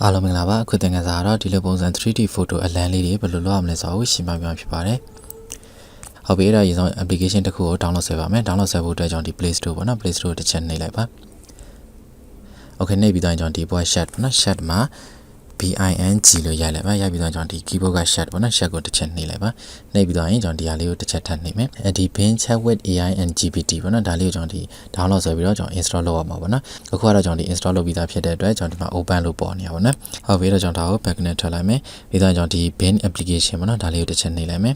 အားလုံးမင်္ဂလာပါအခုသင်ခန်းစာတော့ဒီလိုပုံစံ 3D photo အလံလေးတွေဘယ်လိုလုပ်ရမလဲဆိုတော့ရှင်းပြပြဖြစ်ပါတယ်ဟုတ်ပြီအဲ့ဒါရေဆုံး application တစ်ခုကို download ဆွဲပါမယ် download ဆွဲဖို့အတွက်ကျွန်တော်ဒီ Play Store ပေါ့နော် Play Store တစ်ချက်နှိပ်လိုက်ပါ Okay နှိပ်ပြီးတော့ကျွန်တော်ဒီပေါ် Shad ပေါ့နော် Shad မှာ BING လို့ရိုက်လိုက်ပါရိုက်ပြီးတော့ကျွန်တော်ဒီ keyboard က Shad ပေါ့နော် Shad ကိုတစ်ချက်နှိပ်လိုက်ပါနှိပ်ပြီးတော့ကျွန်တော်ဒီဟာလေးကိုတစ်ချက်ထပ်နှိပ်မယ်ဒီ Bing Chat with AI and GPT ပေါ့နော်ဒါလေးကိုကျွန်တော်ဒီ download ဆွဲပြီးတော့ကျွန်တော် install လုပ်ရမှာပေါ့နော်အခုကတော့ကျွန်တော်ဒီ install လုပ်ပြီးသားဖြစ်တဲ့အတွက်ကျွန်တော်ဒီမှာ open လို့ပေါ်နေရပါတော့ဟုတ်ပြီတော့ကျွန်တော်ဒါကို back နဲ့ထွက်လိုက်မယ်ပြီးတော့ကျွန်တော်ဒီ Bing application ပေါ့နော်ဒါလေးကိုတစ်ချက်နှိပ်လိုက်မယ်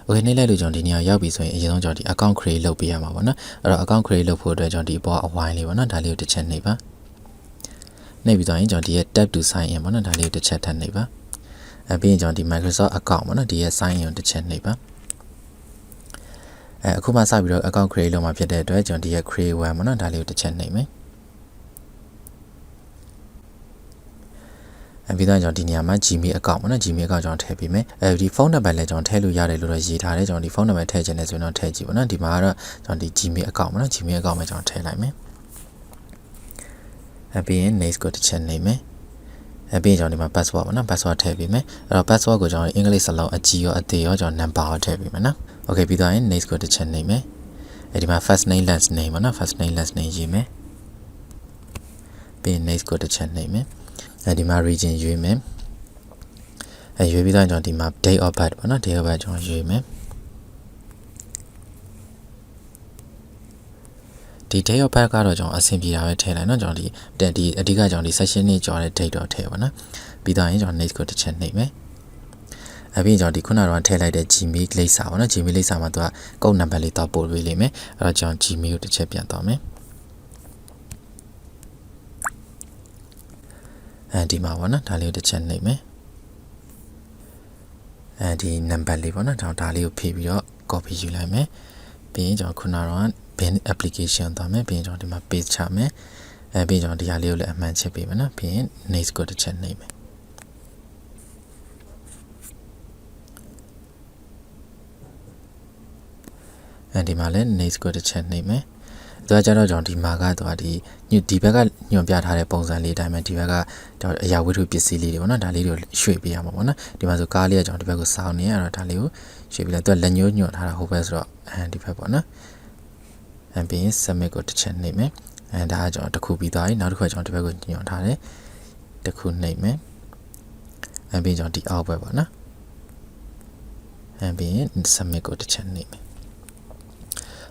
Okay နှိပ်လိုက်လို့ကျွန်တော်ဒီနေရာရောက်ပြီဆိုရင်အရင်ဆုံးကျွန်တော်ဒီ account create လုပ်ပေးရမှာပေါ့နော်အဲ့တော့ account create လုပ်ဖို့အတွက်ကျွန်တော်ဒီအပေါ်အဝိုင်းလေးပေါ့နော်ဒါလေးကိုတစ်ချက်နှိပ်ပါနှိပ်ပြီးတော့ရင်ကျွန်တော်ဒီရဲ့ tap to sign in ပေါ့နော်ဒါလေးကိုတစ်ချက်ထပ်နှိပ်ပါပြီးရင်ကျွန်တော်ဒီ Microsoft account ပေါ့နော်ဒီရဲ့ sign in ကိုတစ်ချက်နှိပ်ပါအခုမှစပြီးတော့ account create လုပ်မှာဖြစ်တဲ့အတွက်ကျွန်တော်ဒီရဲ့ create one ပေါ့နော်ဒါလေးကိုတစ်ချက်နှိပ်မယ်ပြီးတော့ကျွန်တော်ဒီနေရာမှာ Gmail account ပေါ့နော် Gmail account ကျွန်တော်ထည့်ပေးမယ်ဒီ phone number လည်းကျွန်တော်ထည့်လို့ရတယ်လို့တော့ရေးထားတယ်ကျွန်တော်ဒီ phone number ထည့်ချင်တယ်ဆိုရင်တော့ထည့်ကြည့်ပေါ့နော်ဒီမှာကတော့ကျွန်တော်ဒီ Gmail account ပေါ့နော် Gmail account မှာကျွန်တော်ထည့်လိုက်မယ်ပြီးရင် next ကိုတစ်ချက်နှိပ်မယ်ပြီးရင်ကျွန်တော်ဒီမှာ password ပေါ့နော် password ထည့်ပေးမယ်အဲ့တော့ password ကိုကျွန်တော်အင်္ဂလိပ်စာလုံးအကြီးရောအသေးရောကျွန်တော် number ကိုထည့်ပေးမယ်နော် Okay ပြီးတော့ရင် next ကိုတစ်ချက်နှိပ်မယ်ဒီမှာ first name last name ပေါ့နော် first name last name ရေးမယ်ပြီးရင် next ကိုတစ်ချက်နှိပ်မယ်ဒီမှာ region ရွေးမယ်ရွေးပြီးတော့ကျွန်တော်ဒီမှာ date of birth ပေါ့နော် date of birth ကျွန်တော်ရွေးမယ်ဒီ date of birth ကတော့ကျွန်တော်အဆင်ပြေတာပဲထည့်လိုက်နော်ကျွန်တော်ဒီအဓိကကျွန်တော်ဒီ session နဲ့ကြော်တဲ့ date တော့ထည့်ပါနော်ပြီးတော့ရင်ကျွန်တော် next ကိုတစ်ချက်နှိပ်မယ်ပြီးရင်ကျွန်တော်ဒီခုနကတော့ထည့်လိုက်တဲ့ Gmail လိပ်စာပေါ့နော် Gmail လိပ်စာမှာသူကကုတ်နံပါတ်လေးတော့ပို့ပေးလိမ့်မယ်အဲ့တော့ကျွန်တော် Gmail ကိုတစ်ချက်ပြန်သွားမယ်ဒီမှာပေါ့နော်ဒါလေးကိုတစ်ချက်နှိပ်မယ်ဒီ number လေးပေါ့နော်ဒါလေးကိုဖြည့်ပြီးတော့ copy ယူလိုက်မယ်ပြီးရင်ကျွန်တော်ခုနကတော့ Bing application သွားမယ်ပြီးရင်ကျွန်တော်ဒီမှာ paste ချမယ်ပြီးရင်ကျွန်တော်ဒီဟာလေးကိုလည်းအမှန်ချက်ပေးမယ်နော်ပြီးရင် next ကိုတစ်ချက်နှိပ်မယ်ဒီမှာလည်း next ကိုတစ်ချက်နှိပ်မယ်သူကကြတော့ကျွန်တော်ဒီမှာကတော့ဒီဘက်ကညွှန်ပြထားတဲ့ပုံစံလေးအတိုင်းပဲဒီဘက်ကအရာဝတ္ထုပစ္စည်းလေးတွေပေါ့နော်ဒါလေးတွေကိုရွှေ့ပေးရမှာပေါ့နော်ဒီမှာဆိုကားလေးကကျွန်တော်ဒီဘက်ကိုစောင်းနေရတော့ဒါလေးကိုရွှေ့ပေးလိုက်သူကလက်ညှိုးညွှန်ထားတာဟိုဘက်ဆိုတော့ဒီဘက်ပေါ့နော်ပြီးရင် submit ကိုတစ်ချက်နှိပ်မယ်ဒါကကျွန်တော်တစ်ခုပြီးသွားပြီနောက်တစ်ခုကကျွန်တော်ဒီဘက်ကိုညွှန်ထားတယ်တစ်ခုနှိပ်မယ်ပြီးရင်ကျွန်တော်ဒီအောက်ဘက်ပေါ့နော်ပြီးရင် submit ကိုတစ်ချက်နှိပ်မယ်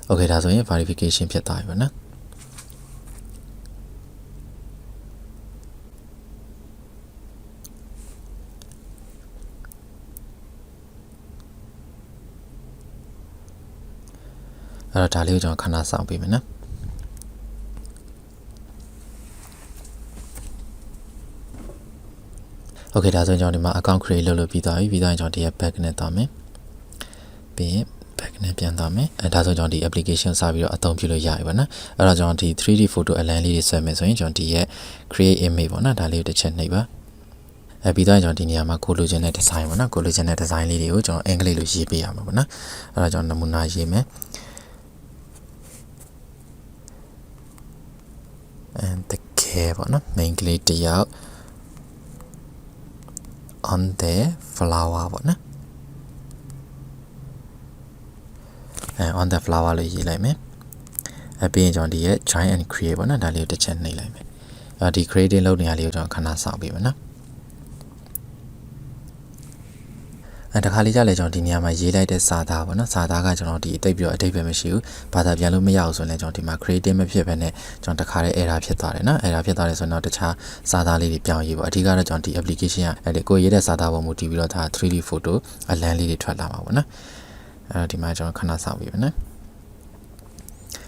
Okay ဒါဆိုရင် verification ဖြစ်သွားပြီပေါ့နော်အဲ့တော့ဒါလေးကိုကျွန်တော်ခဏစောင့်ပေးမယ်နော်Okay ဒါဆိုရင်ကျွန်တော်ဒီမှာ account create လုပ်လို့ပြီးသွားပြီပြီးတော့ကျွန်တော်ဒီရဲ့ back နဲ့သွားမယ်ပြီးရင်back နဲ့ပြန်သွားမယ်ဒါဆိုကျွန်တော်ဒီ application စပြီးတော့အသုံးပြုလို့ရပြီပေါ့နော်အဲ့တော့ကျွန်တော်ဒီ 3D photo အလံလေးတွေဆွဲမယ်ဆိုရင်ကျွန်တော်ဒီရဲ့ create image ပေါ့နော်ဒါလေးကိုတစ်ချက်နှိပ်ပါပြီးတော့ကျွန်တော်ဒီနေရာမှာကိုလိုချင်တဲ့ design ပေါ့နော်ကိုလိုချင်တဲ့ design လေးတွေကိုကျွန်တော်အင်္ဂလိပ်လိုရေးပေးရမှာပေါ့နော်အဲ့တော့ကျွန်တော်နမူနာရေးမယ်တကယ်ပေါ့နော် main ကလေးတယောက် on the flower ပေါ့နော်on the flower လို့ရေးလိုက်မယ်ပြီးရင်ကျွန်တော်ဒီရဲ့ join and create ပေါ့နော်ဒါလေးကိုတစ်ချက်နှိပ်လိုက်မယ်ဒီ creating လုပ်နေရလေးကိုကျွန်တော်ခဏစောင့်ပေးမယ်နော်တခါလေးကြလဲကျွန်တော်ဒီနေရာမှာရေးလိုက်တဲ့စာသားပေါ့နော်စာသားကကျွန်တော်ဒီအတိတ်ပြီးတော့အတိတ်ပဲမရှိဘူးဘာသာပြန်လို့မရအောင်ဆိုရင်လည်းကျွန်တော်ဒီမှာ creating မဖြစ်ဘဲနဲ့ကျွန်တော်တခါလေး error ဖြစ်သွားတယ်နော် error ဖြစ်သွားတယ်ဆိုတော့တခြားစာသားလေးတွေပြောင်းရေးပေါ့အဓိကတော့ကျွန်တော်ဒီ application ကကိုရေးတဲ့စာသားပေါ်မူတည်ပြီးတော့ဒါ 3D photo အလံလေးတွေထွက်လာမှာပေါ့နော်ဒီမှာကျွန်တော်ခဏစောင့်ပေးမယ်နော်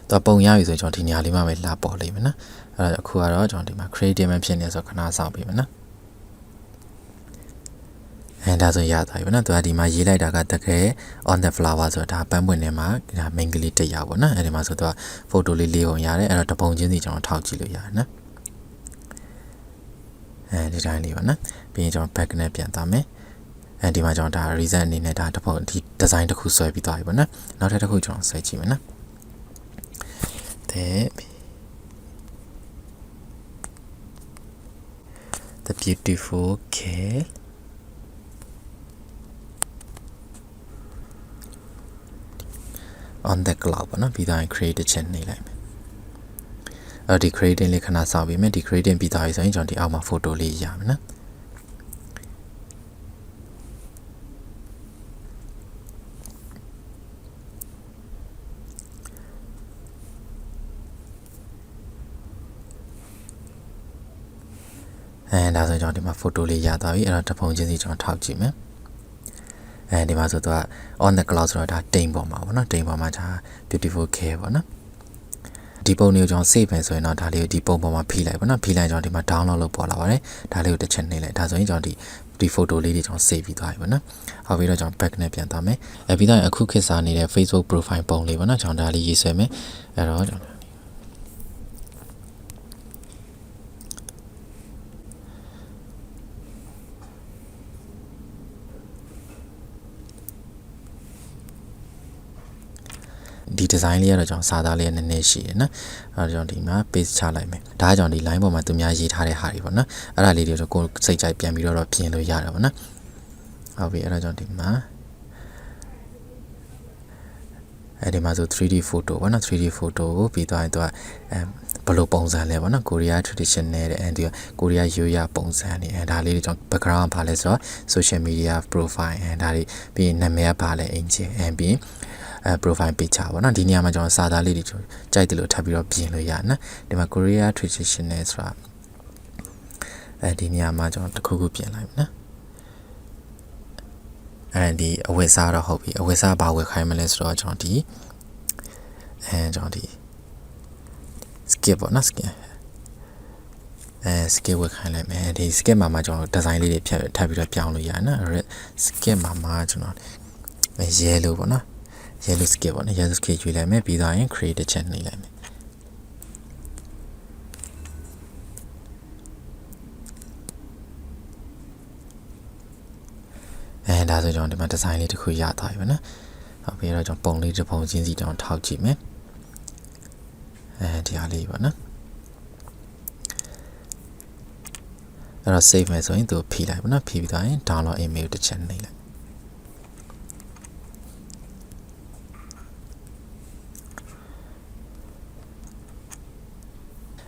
တော့ပုံရပြီဆိုရင်ကျွန်တော်ဒီနေရာလေးမှာပဲလာပေါ်လိမ့်မယ်နော်အဲ့တော့အခုကတော့ကျွန်တော်ဒီမှာ creative မဖြစ်နေဆိုတော့ခဏစောင့်ပေးမယ်နော်ဒါဆိုရသွားပြီပေါ့နော်သူကဒီမှာရေးလိုက်တာကတကယ် on the flower ဆိုတာဒါပန်းပွင့်ထဲမှာဒါ main ကလေးတစ်ယောက်ပေါ့နော်အဲ့ဒီမှာဆိုတော့ photo လေးလေးပုံရတယ်အဲ့တော့တပုံချင်းစီကျွန်တော်ထောက်ကြည့်လို့ရတယ်နော်ဒီတိုင်းလေးပါနော်ပြီးရင်ကျွန်တော် back နဲ့ပြန်သွားမယ်ဒီမှာကျွန်တော်ဒါ reason အနေနဲ့ဒါတပုံဒီ design တစ်ခုဆွဲပြီးသွားပြီပေါ့နော်နောက်ထပ်တစ်ခုကျွန်တော်ဆွဲကြည့်မယ်နော် the beautiful kale on the cloud ပေါ့နော်ပြီးတော့ create တစ်ချက်နေလိုက်မယ်အဲ့ဒီ creating လေးခဏစောင့်ပြီးမယ်ဒီ creating ပြီးသွားပြီဆိုရင်ကျွန်တော်ဒီအောက်မှာ photo လေးရမယ်နော်ဒါဆိုကျွန်တော်ဒီမှာ photo လေးရသွားပြီအဲ့တော့တစ်ပုံချင်းစီကျွန်တော်ထောက်ကြည့်မယ်ဒီမှာဆိုတော့ on the cloud ဆိုတော့ဒါတိမ်ပေါ်မှာပေါ့နော်တိမ်ပေါ်မှာဒါ beautiful care ပေါ့နော်ဒီပုံလေးကိုကျွန်တော် save မယ်ဆိုရင်တော့ဒါလေးကိုဒီပုံပေါ်မှာဖိလိုက်ပေါ့နော်ဖိလိုက်ကျွန်တော်ဒီမှာ download လုပ်ပေါ်လာပါတယ်ဒါလေးကိုတစ်ချက်နှိပ်လိုက်ဒါဆိုရင်ကျွန်တော်ဒီ photo လေးတွေကျွန်တော် save ပြီးသွားပြီပေါ့နော်ဟုတ်ပြီတော့ကျွန်တော် back နဲ့ပြန်သွားမယ်ပြီးတော့အခုခေတ်စားနေတဲ့ Facebook profile ပုံလေးပေါ့နော်ကျွန်တော်ဒါလေးရေးဆွဲမယ်အဲ့တော့ကျွန်တော်ဒီ design လေးကတော့ကျွန်တော်စာသားလေးနည်းနည်းရှိတယ်နော်အဲ့တော့ကျွန်တော်ဒီမှာ paste ချလိုက်မယ်ဒါကကျွန်တော်ဒီ line ပေါ်မှာသူများရေးထားတဲ့ဟာတွေပေါ့နော်အဲ့ဒါလေးတွေကိုကိုယ်စိတ်ကြိုက်ပြန်ပြီးတော့ပြင်လို့ရတာပေါ့နော်ဟုတ်ပြီအဲ့တော့ကျွန်တော်ဒီမှာအဲ့ဒီမှာဆို 3D photo ပေါ့နော် 3D photo ကိုပြီးသွားရင်သူကဘယ်လိုပုံစံလဲပေါ့နော် Korea traditional တဲ့ဒီကိုရီးယားရိုးရာပုံစံနေဒါလေးတွေကျွန်တော် background ပါလဲဆိုတော့ social media profile ဒါတွေပြီးရင်နာမည်ကပါလဲအင်ဂျင်ပြီးprofile picture ပေါ့နော်ဒီနေရာမှာကျွန်တော်စာသားလေးတွေကြိုက်တယ်လို့ထပ်ပြီးတော့ပြင်လို့ရနော်ဒီမှာ Korea traditional ဆိုတာဒီနေရာမှာကျွန်တော်တစ်ခုခုပြင်လိုက်မယ်နော်ဒီအဝတ်စားတော့ဟုတ်ပြီအဝတ်စားဘာဝယ်ခိုင်းမလဲဆိုတော့ကျွန်တော်ဒီကျွန်တော်ဒီ skip ပေါ့နော် skip skip ဝယ်ခိုင်းလိုက်မယ်ဒီ skip မှာကျွန်တော် design လေးတွေဖြတ်ထပ်ပြီးတော့ပြောင်းလို့ရနော် skip မှာကျွန်တော် yellow ပေါ့နော်yellow scale ပေါ့နော် yellow scale ရွေးလိုက်မယ်ပြီးတော့ရင် create တစ်ချက်နှိပ်လိုက်မယ်ဒါဆိုကျွန်တော်ဒီမှာ design လေးတစ်ခုရသွားပြီပေါ့နော်ဟုတ်ပြီအဲ့တော့ကျွန်တော်ပုံလေးတစ်ပုံချင်းစီကျွန်တော်ထောက်ကြည့်မယ်ဒီဟာလေးပေါ့နော်အဲ့တော့ save မယ်ဆိုရင်သူဖိလိုက်ပေါ့နော်ဖိပြီးတော့ရင် download email တစ်ချက်နှိပ်လိုက်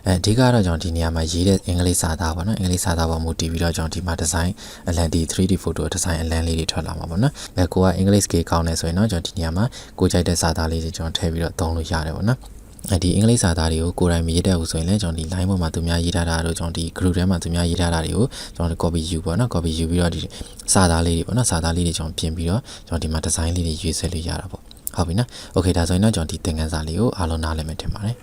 အဓိကတော့ကျွန်တော်ဒီနေရာမှာရေးတဲ့အင်္ဂလိပ်စာသားပေါ့နော်အင်္ဂလိပ်စာသားပေါ်မူတည်ပြီးတော့ကျွန်တော်ဒီမှာ design အလန်ဒီ 3D photo design အလန်လေးတွေထွက်လာမှာပေါ့နော်ကိုကအင်္ဂလိပ် scale ကောင်းနေဆိုရင်တော့ကျွန်တော်ဒီနေရာမှာကိုကြိုက်တဲ့စာသားလေးတွေကျွန်တော်ထည့်ပြီးတော့သုံးလို့ရတယ်ပေါ့နော်ဒီအင်္ဂလိပ်စာသားတွေကိုကိုယ်တိုင်မရေးတတ်ဘူးဆိုရင်လည်းကျွန်တော်ဒီ line ပေါ်မှာသူများရေးထားတာတို့ကျွန်တော်ဒီ group ထဲမှာသူများရေးထားတာတွေကိုကျွန်တော် copy ယူပေါ့နော် copy ယူပြီးတော့ဒီစာသားလေးတွေပေါ့နော်စာသားလေးတွေကျွန်တော်ပြင်ပြီးတော့ကျွန်တော်ဒီမှာ design လေးတွေရွေးဆွဲလို့ရတာပေါ့ဟုတ်ပြီနော် okay ဒါဆိုရင်တော့ကျွန်တော်ဒီသင်ခန်းစာလေးကိုအားလုံးနားလည်မယ်ထင်ပါတယ်